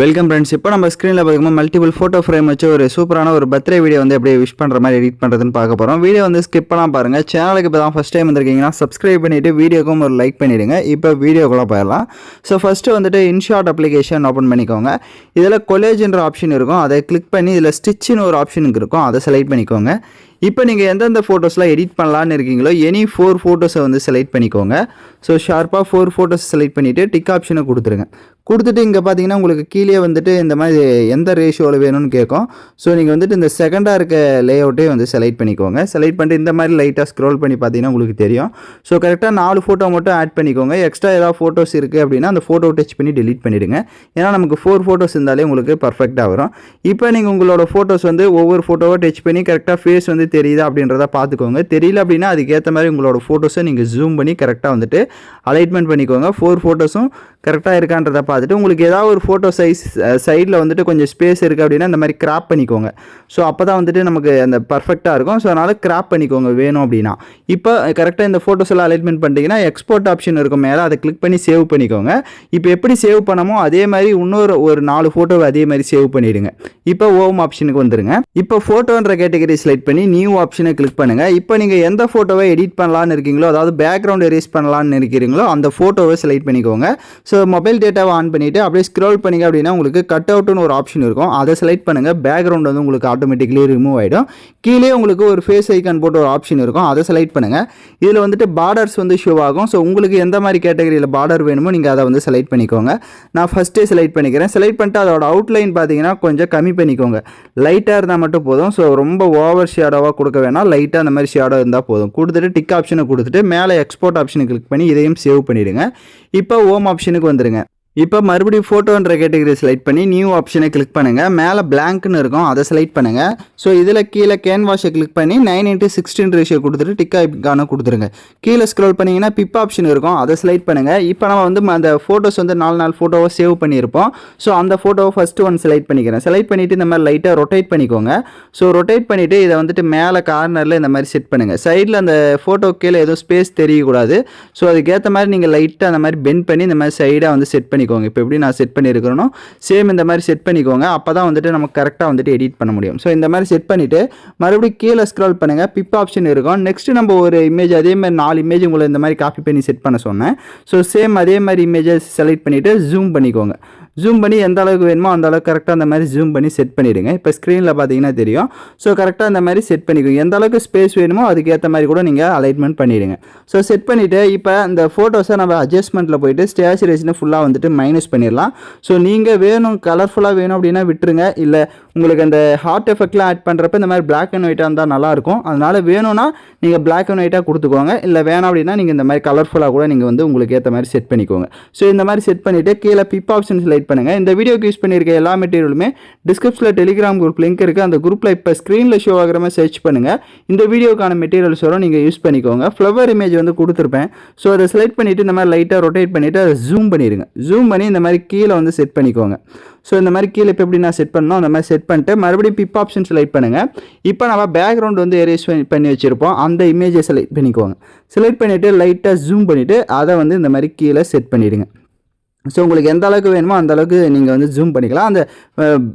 Welcome friends. இப்போ நம்ம ஸ்க்ரீனில் பார்க்கும்போது மல்டிபிள் ஃபோட்டோ ஃப்ரேம் வச்சு ஒரு சூப்பரான ஒரு பர்த்டே வீடியோ வந்து எப்படி விஷ் பண்ணுற மாதிரி எடிட் பண்ணுறதுன்னு பார்க்க போகிறோம். வீடியோ வந்து ஸ்கிப் பண்ணாமல் பாருங்கள். சேனலுக்கு இப்போ தான் ஃபஸ்ட் டைம் வந்திருக்கீங்கன்னா சப்ஸ்கிரைப் பண்ணிவிட்டு வீடியோக்கும் ஒரு லைக் பண்ணிவிடுங்க. இப்போ வீடியோக்குள்ளே போயிடலாம். ஸோ ஃபஸ்ட்டு வந்துட்டு இன்ஷாட் அப்ளிகேஷன் ஓப்பன் பண்ணிக்கோங்க. இதில் கொலேஜ்ன்ற ஆப்ஷன் இருக்கும், அதை கிளிக் பண்ணி இதில் ஸ்டிச்சின்னு ஒரு ஆப்ஷனுக்கு இருக்கும், அதை செலக்ட் பண்ணிக்கோங்க. இப்போ நீங்கள் எந்தெந்த ஃபோட்டோஸ்லாம் எடிட் பண்ணலான்னு இருக்கீங்களோ எனி 4 ஃபோட்டோஸை வந்து செலக்ட் பண்ணிக்கோங்க. ஸோ ஷார்ப்பாக 4 ஃபோட்டோஸ் செலக்ட் பண்ணிவிட்டு டிக் ஆப்ஷனை கொடுத்துருங்க. கொடுத்துட்டு இங்கே பார்த்தீங்கன்னா உங்களுக்கு கீழே வந்துட்டு இந்த மாதிரி எந்த ரேஷியோவில் வேணும்னு கேட்கும். ஸோ நீங்கள் வந்துட்டு இந்த செகண்டாக இருக்க லேஅவுட்டே வந்து செலக்ட் பண்ணிக்கோங்க. செலக்ட் பண்ணிட்டு இந்த மாதிரி லைட்டாக ஸ்க்ரோல் பண்ணி பார்த்தீங்கன்னா உங்களுக்கு தெரியும். ஸோ கரெக்டாக 4 ஃபோட்டோ மட்டும் ஆட் பண்ணிக்கோங்க. எக்ஸ்ட்ரா ஏதாவது ஃபோட்டோஸ் இருக்குது அப்படின்னா அந்த ஃபோட்டோ டச் பண்ணி டெலிட் பண்ணிவிடுங்க. ஏன்னா நமக்கு 4 ஃபோட்டோஸ் இருந்தாலே உங்களுக்கு பர்ஃபெக்டாக வரும். இப்போ நீங்கள் உங்களோட ஃபோட்டோஸ் வந்து ஒவ்வொரு ஃபோட்டோவை டச் பண்ணி கரெக்டாக ஃபேஸ் வந்து தெரியுதா அப்படின்றத பார்த்துக்கோங்க. தெரியல அப்படின்னா அதுக்கேற்ற மாதிரி உங்களோட ஃபோட்டோஸை நீங்கள் ஜூம் பண்ணி கரெக்டாக வந்துட்டு அலைட்மெண்ட் பண்ணிக்கோங்க. 4 ஃபோட்டோஸும் கரெக்டாக இருக்கான்றதை பார்த்துட்டு உங்களுக்கு ஏதாவது ஒரு ஃபோட்டோ சைடில் வந்துட்டு கொஞ்சம் ஸ்பேஸ் இருக்குது அப்படின்னா இந்த மாதிரி கிராப் பண்ணிக்கோங்க. ஸோ அப்போ தான் வந்துட்டு நமக்கு அந்த பர்ஃபெக்டாக இருக்கும். ஸோ அதனால் கிராப் பண்ணிக்கோங்க வேணும் அப்படின்னா. இப்போ கரெக்டாக இந்த ஃபோட்டோஸ் எல்லாம் அலைட்மெண்ட் பண்ணிட்டீங்கன்னா எக்ஸ்போர்ட் ஆப்ஷன் இருக்கும் மேலே, அதை கிளிக் பண்ணி சேவ் பண்ணிக்கோங்க. இப்போ எப்படி சேவ் பண்ணமோ அதே மாதிரி இன்னொரு ஒரு 4 ஃபோட்டோவை அதே மாதிரி சேவ் பண்ணிவிடுங்க. இப்போ ஹோம் ஆப்ஷனுக்கு வந்துடுங்க. இப்போ ஃபோட்டோன்ற கேட்டகரி செலக்ட் பண்ணி நியூ ஆப்ஷனை கிளிக் பண்ணுங்கள். இப்போ நீங்கள் எந்த ஃபோட்டோவை எடிட் பண்ணலான்னு இருக்கீங்களோ, அதாவது பேக்ரவுண்ட் எரேஸ் பண்ணலான்னு இருக்கிறீங்களோ அந்த ஃபோட்டோவை செலக்ட் பண்ணிக்கோங்க. ஸோ மொபைல் டேட்டாவை ஆன் பண்ணிவிட்டு அப்படியே ஸ்க்ரோல் பண்ணிங்க அப்படின்னா உங்களுக்கு கட் அவுட்னு ஒரு ஆப்ஷன் இருக்கும், அதை செலக்ட் பண்ணுங்கள். பேக்ரவுண்ட் வந்து உங்களுக்கு ஆட்டோமேட்டிக்கலி ரிமூவ் ஆகிடும். கீழே உங்களுக்கு ஒரு ஃபேஸ் ஐக்கான் போட்டு ஒரு ஆப்ஷன் இருக்கும், அதை செலக்ட் பண்ணுங்கள். இதில் வந்துட்டு பார்டர்ஸ் வந்து ஷோ ஆகும். ஸோ உங்களுக்கு எந்த மாதிரி கேட்டகரியில் பார்டர் வேணுமோ நீங்கள் அதை வந்து செலக்ட் பண்ணிக்கோங்க. நான் ஃபஸ்ட்டே செலக்ட் பண்ணிக்கிறேன். செலக்ட் பண்ணிட்டு அதோட அவுட்லைன் பார்த்தீங்கன்னா கொஞ்சம் கம்மி பண்ணிக்கோங்க. லைட்டாக இருந்தால் மட்டும் போதும். ஸோ ரொம்ப ஓவர் ஷேடோவாக கொடுக்க வேணாம், லைட்டாக அந்த மாதிரி ஷேடோ இருந்தால் போதும். கொடுத்துட்டு டிக் ஆப்ஷனை கொடுத்துட்டு மேலே எக்ஸ்போர்ட் ஆப்ஷனை கிளிக் பண்ணி இதையும் சேவ் பண்ணிவிடுங்க. இப்போ ஹோம் ஆப்ஷனுக்கு வந்துடுங்க. இப்போ மறுபடியும் ஃபோட்டோன்ற கேட்டகரி செலக்ட் பண்ணி நியூ ஆப்ஷனை கிளிக் பண்ணுங்கள். மேலே பிளாங்க்னு இருக்கும், அதை செலக்ட் பண்ணுங்கள். ஸோ இதில் கீழே கேன்வாஷை கிளிக் பண்ணி 9:16 ரேஷியோ கொடுத்துட்டு டிக் ஐக்கான கொடுத்துருங்க. கீழே ஸ்க்ரோல் பண்ணிங்கன்னா பிப் ஆப்ஷன் இருக்கும், அதை செலக்ட் பண்ணுங்கள். இப்போ நம்ம வந்து அந்த ஃபோட்டோஸ் வந்து 4 ஃபோட்டோவை சேவ் பண்ணியிருப்போம். ஸோ அந்த ஃபோட்டோவை ஃபஸ்ட்டு ஒன் செலக்ட் பண்ணிக்கிறேன். செலக்ட் பண்ணிவிட்டு இந்த மாதிரி லைட்டாக ரொட்டேட் பண்ணிக்கோங்க. ஸோ ரொட்டேட் பண்ணிவிட்டு இதை வந்துட்டு மேலே கார்னரில் இந்த மாதிரி செட் பண்ணுங்கள். சைடில் அந்த ஃபோட்டோ கீழே எதுவும் ஸ்பேஸ் தெரியக்கூடாது. ஸோ அதுக்கேற்ற மாதிரி நீங்கள் லைட்டாக அந்த மாதிரி பெண்ட் பண்ணி இந்த மாதிரி சைடாக வந்து செட் பண்ணி இப்போ எப்படி நான் செட் பண்ணியிருக்கிறேனோ சேம் இந்த மாதிரி செட் பண்ணிக்கோங்க. அப்போ தான் வந்துட்டு நமக்கு கரெக்டாக வந்துட்டு எடிட் பண்ண முடியும். ஸோ இந்த மாதிரி செட் பண்ணிவிட்டு மறுபடியும் கீழே ஸ்க்ரால் பண்ணுங்கள். பிப் ஆப்ஷன் இருக்கும். நெக்ஸ்ட்டு நம்ம ஒரு இமேஜ் அதே மாதிரி 4 இமேஜ் உங்களை இந்த மாதிரி காப்பி பண்ணி செட் பண்ண சொன்னேன். ஸோ சேம் அதே மாதிரி இமேஜை செலக்ட் பண்ணிவிட்டு ஜூம் பண்ணிக்கோங்க. ஜூம் பண்ணி எந்த அளவுக்கு வேணுமோ அந்த அளவுக்கு கரெக்டாக அந்த மாதிரி ஜூம் பண்ணி செட் பண்ணிவிடுங்க. இப்போ ஸ்க்ரீனில் பார்த்தீங்கன்னா தெரியும். ஸோ கரெக்டாக அந்த மாதிரி செட் பண்ணிக்கோங்க. எந்த அளவுக்கு ஸ்பேஸ் வேணுமோ அதுக்கேற்ற மாதிரி கூட நீங்கள் அலைட்மெண்ட் பண்ணிவிடுங்க. ஸோ செட் பண்ணிவிட்டு இப்போ இந்த ஃபோட்டோஸை நம்ம அட்ஜஸ்ட்மெண்ட்டில் போய்ட்டு ஸ்டேச்சுரேஷனை ஃபுல்லாக வந்துட்டு மைனஸ் பண்ணிடலாம். ஸோ நீங்கள் வேணும் கலர்ஃபுல்லாக வேணும் அப்படின்னா விட்டுருங்க. இல்லை உங்களுக்கு அந்த ஹார்ட் எஃபெக்ட்லாம் ஆட் பண்ணுறப்ப இந்த மாதிரி பிளாக் அண்ட் ஒயிட்டாக இருந்தால் நல்லாயிருக்கும். அதனால் வேணும்னா நீங்கள் பிளாக் அண்ட் ஒயிட்டாக கொடுத்துக்கோங்க. இல்லை வேணாம் அப்படின்னா நீங்கள் இந்த மாதிரி கலர்ஃபுல்லாக கூட நீங்கள் வந்து உங்களுக்கு ஏற்ற மாதிரி செட் பண்ணிக்கோங்க. ஸோ இந்த மாதிரி செட் பண்ணிவிட்டு கீழே பிப் ஆப்ஷன் செலக்ட் பண்ணுங்கள். இந்த வீடியோக்கு யூஸ் பண்ணியிருக்க எல்லா மெட்டீரியலுமே டிஸ்கிரிப்ஷனில் டெலிகிராம் குரூப் லிங்க் இருக்குது. அந்த குரூப்பில் இப்போ ஸ்க்ரீனில் ஷோ ஆகிற மாதிரி சர்ச் பண்ணுங்கள். இந்த வீடியோக்கான மெட்டீரியல்ஸ் வரும், நீங்கள் யூஸ் பண்ணிக்கோங்க. ஃப்ளவர் இமேஜ் வந்து கொடுத்துருப்பேன். ஸோ அதை செலக்ட் பண்ணிவிட்டு இந்த மாதிரி லைட்டாக ரொட்டேட் பண்ணிவிட்டு அதை ஜூம் பண்ணிடுங்க. ஜூம் பண்ணி இந்த மாதிரி கீழே வந்து செட் பண்ணிக்கோங்க. ஸோ இந்த மாதிரி கீழே இப்போ எப்படி நான் செட் பண்ணோம் அந்த மாதிரி செட் பண்ணிட்டு மறுபடியும் பிப் ஆப்ஷன் செலக்ட் பண்ணுங்கள். இப்போ நம்ம பேக்ரவுண்ட் வந்து எரேஸ் பண்ணி வச்சுருப்போம், அந்த இமேஜை செலக்ட் பண்ணிக்கோங்க. செலக்ட் பண்ணிவிட்டு லைட்டாக ஜூம் பண்ணிவிட்டு அதை வந்து இந்த மாதிரி கீழே செட் பண்ணிவிடுங்க. ஸோ உங்களுக்கு எந்த அளவுக்கு வேணுமோ அந்த அளவுக்கு நீங்கள் வந்து ஜூம் பண்ணிக்கலாம். அந்த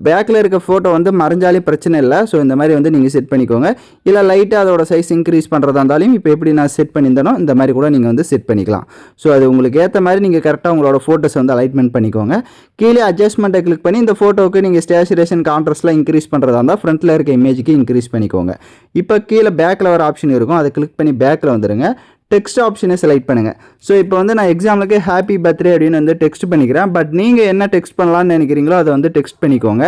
பேக்கில் இருக்க ஃபோட்டோ வந்து மறைஞ்சாலே பிரச்சனை இல்லை. ஸோ இந்த மாதிரி வந்து நீங்கள் செட் பண்ணிக்கோங்க. இல்லை லைட்டாக அதோட சைஸ் இன்க்ரீஸ் பண்ணுறதா இருந்தாலும் இப்போ எப்படி நான் செட் பண்ணியிருந்தேனோ இந்த மாதிரி கூட நீங்கள் வந்து செட் பண்ணிக்கலாம். ஸோ அது உங்களுக்கு ஏற்ற மாதிரி நீங்கள் கரெக்டாக உங்களோட ஃபோட்டோஸ் வந்து அலைட்மெண்ட் பண்ணிக்கோங்க. கீழே அட்ஜஸ்ட்மெண்ட்டை கிளிக் பண்ணி இந்த ஃபோட்டோவுக்கு நீங்கள் ஸ்டேச்சுரேஷன் கான்ட்ராஸ்ட்லாம் இன்க்ரீஸ் பண்ணுறதா இருந்தால் ஃப்ரண்ட்டில் இருக்க இமேஜுக்கு இன்க்ரீஸ் பண்ணிக்கோங்க. இப்போ கீழே பேக்கில் வர ஆப்ஷன் இருக்கும், அதை கிளிக் பண்ணி பேக்கில் வந்துடுங்க. டெக்ஸ்ட் ஆப்ஷனை செலக்ட் பண்ணுங்கள். ஸோ இப்போ வந்து நான் எக்ஸாம்பிளுக்கு ஹாப்பி பர்த்டே அப்படின்னு வந்து டெக்ஸ்ட் பண்ணிக்கிறேன். பட் நீங்கள் என்ன டெக்ஸ்ட் பண்ணலான்னு நினைக்கிறீங்களோ அதை வந்து டெக்ஸ்ட் பண்ணிக்கோங்க.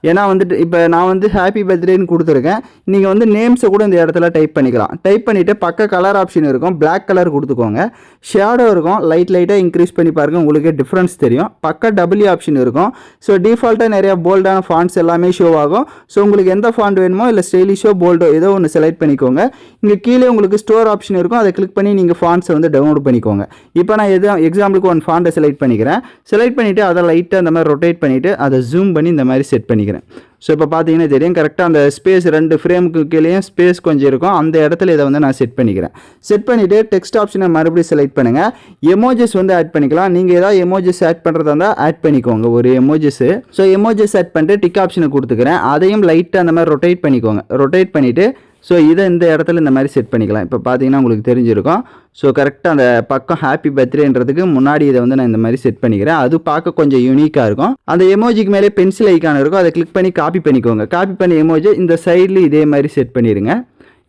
ஏன்னா வந்துட்டு இப்போ நான் வந்து ஹாப்பி பர்த்டேன்னு கொடுத்துருக்கேன். நீங்கள் வந்து நேம்ஸை கூட இந்த இடத்துல டைப் பண்ணிக்கலாம். டைப் பண்ணிவிட்டு பக்க கலர் ஆப்ஷன் இருக்கும், பிளாக் கலர் கொடுத்துக்கோங்க. ஷேடோ இருக்கும், லைட்டாக இன்க்ரீஸ் பண்ணி பாருங்கள், உங்களுக்கு டிஃப்ரென்ஸ் தெரியும். பக்க டபிள்யூ ஆப்ஷன் இருக்கும். ஸோ டிஃபால்ட்டாக நிறையா போல்டான ஃபாண்ட்ஸ் எல்லாமே ஷோ ஆகும். ஸோ உங்களுக்கு எந்த ஃபாண்ட் வேணுமோ இல்லை ஸ்டைலிஷோ போல்டோ ஏதோ ஒன்று செலக்ட் பண்ணிக்கோங்க. இங்கே கீழே உங்களுக்கு ஸ்டோர் ஆப்ஷன் இருக்கும், அதை கிளிக் பண்ணி நீங்கள் ஃபாண்ட்ஸை வந்து டவுன்லோட் பண்ணிக்கோங்க. இப்போ நான் எக்ஸாம்பிளுக்கு ஒன் ஃபாண்ட்டை செலக்ட் பண்ணிக்கிறேன். செலக்ட் பண்ணிவிட்டு அதை லைட்டாக இந்த மாதிரி ரொட்டேட் பண்ணிவிட்டு அதை ஜூம் பண்ணி இந்த மாதிரி செட் பண்ணிக்கிறேன். ஸோ இப்போ பார்த்தீங்கன்னா தெரியும் கரெக்டாக அந்த ஸ்பேஸ் 2 ஃப்ரேமுக்கு கீழேயும் ஸ்பேஸ் கொஞ்சம் இருக்கும், அந்த இடத்துல இதை வந்து நான் செட் பண்ணிக்கிறேன். செட் பண்ணிவிட்டு டெக்ஸ்ட் ஆப்ஷனை மறுபடியும் செலக்ட் பண்ணுங்கள். எமோஜஸ் வந்து ஆட் பண்ணிக்கலாம். நீங்கள் ஏதாவது எமோஜஸ் ஆட் பண்ணுறதா இருந்தால் ஆட் பண்ணிக்கோங்க ஒரு எமோஜஸ். ஸோ எமோஜஸ் ஆட் பண்ணிட்டு டிக் ஆப்ஷனை கொடுத்துக்கிறேன். அதையும் லைட்டாக அந்த மாதிரி ரொட்டேட் பண்ணிக்கோங்க. ரொட்டேட் பண்ணிவிட்டு ஸோ இதை இந்த இடத்துல இந்த மாதிரி செட் பண்ணிக்கலாம். இப்போ பார்த்தீங்கன்னா உங்களுக்கு தெரிஞ்சிருக்கும். ஸோ கரெக்டாக அந்த பக்கம் ஹாப்பி பர்த்டேன்றதுக்கு முன்னாடி இதை வந்து நான் இந்த மாதிரி செட் பண்ணிக்கிறேன். அது பார்க்க கொஞ்சம் யூனிக்காக இருக்கும். அந்த எமோஜிக்கு மேலே பென்சில் ஐக்கான் இருக்கும், அதை கிளிக் பண்ணி காப்பி பண்ணிக்கோங்க. காப்பி பண்ணி எமோஜி இந்த சைடில் இதே மாதிரி செட் பண்ணிடுங்க.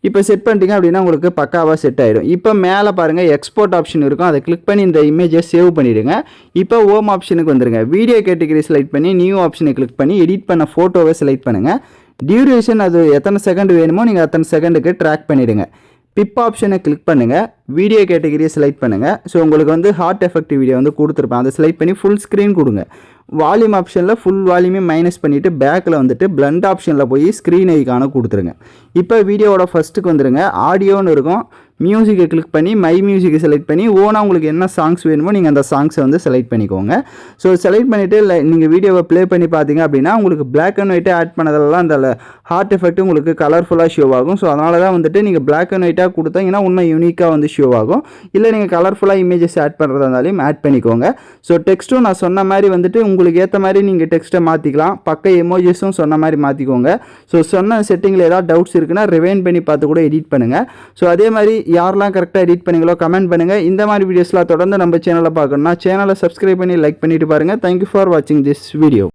இப்போ செட் பண்ணிட்டீங்க அப்படின்னா உங்களுக்கு பக்காவாக செட் ஆகிடும். இப்போ மேலே பாருங்கள் எக்ஸ்போர்ட் ஆப்ஷன் இருக்கும், அதை கிளிக் பண்ணி இந்த இமேஜை சேவ் பண்ணிவிடுங்க. இப்போ ஹோம் ஆப்ஷனுக்கு வந்துடுங்க. வீடியோ கேட்டகரி செலக்ட் பண்ணி நியூ ஆப்ஷனை கிளிக் பண்ணி எடிட் பண்ண ஃபோட்டோவை செலக்ட் பண்ணுங்கள். டியூரேஷன் அது எத்தனை செகண்ட் வேணுமோ நீங்கள் அத்தனை செகண்டுக்கு ட்ராக் பண்ணிவிடுங்க. பிப் ஆப்ஷனை கிளிக் பண்ணுங்கள். வீடியோ கேட்டகரியை செலக்ட் பண்ணுங்கள். ஸோ உங்களுக்கு வந்து ஹார்ட் எஃபெக்ட் வீடியோ வந்து கொடுத்துருப்பேன், அதை செலக்ட் பண்ணி ஃபுல் ஸ்க்ரீன் கொடுங்க. வால்யூம் ஆப்ஷனில் ஃபுல் வால்யூமே மைனஸ் பண்ணிவிட்டு பேக்கில் வந்துட்டு பிளண்ட் ஆப்ஷனில் போய் ஸ்க்ரீன் ஐக்கான கொடுத்துருங்க. இப்போ வீடியோவோட ஃபஸ்ட்டுக்கு வந்துடுங்க. ஆடியோன்னு இருக்கும், மியூசிக்கை கிளிக் பண்ணி மை மியூசிக்கை செலக்ட் பண்ணி ஓனாக உங்களுக்கு என்ன சாங்ஸ் வேணுமோ நீங்கள் அந்த சாங்ஸை வந்து செலக்ட் பண்ணிக்கோங்க. ஸோ செலக்ட் பண்ணிவிட்டு நீங்கள் வீடியோவை ப்ளே பண்ணி பார்த்தீங்க அப்படின்னா உங்களுக்கு பிளாக் அண்ட் ஒயிட்டாக ஆட் பண்ணதெல்லாம் அந்த ஹார்ட் எஃபெக்ட் உங்களுக்கு கலர்ஃபுல்லாக ஷோ ஆகும். ஸோ அதனால தான் வந்துட்டு நீங்கள் பிளாக் அண்ட் ஒயிட்டாக கொடுத்தீங்கன்னா உண்மை யூனிக்காக வந்து ஷோ ஆகும். இல்லை நீங்கள் கலர்ஃபுல்லாக இமேஜஸ் ஆட் பண்ணுறதா இருந்தாலும் ஆட் பண்ணிக்கோங்க. ஸோ டெக்ஸ்ட்டும் நான் சொன்ன மாதிரி வந்துட்டு உங்களுக்கு ஏற்ற மாதிரி நீங்கள் டெக்ஸ்ட்டை மாற்றிக்கலாம். பக்க எமோஜஸும் சொன்ன மாதிரி மாற்றிக்கோங்க. ஸோ சொன்ன செட்டிங்கில் ஏதாவது டவுட்ஸ் இருக்குன்னா ரிவைண்ட் பண்ணி பார்த்து கூட எடிட் பண்ணுங்கள். ஸோ அதே மாதிரி யாரெல்லாம் கரெக்டாக எடிட் பண்ணீங்களோ கமெண்ட் பண்ணுங்கள். இந்த மாதிரி வீடியோஸ்லாம் தொடர்ந்து நம்ம சேனலில் பார்க்கணுன்னா சேனலை சப்ஸ்கிரைப் பண்ணி லைக் பண்ணிட்டு பாருங்கள். தேங்க்யூ ஃபார் வாட்சிங் திஸ் வீடியோ.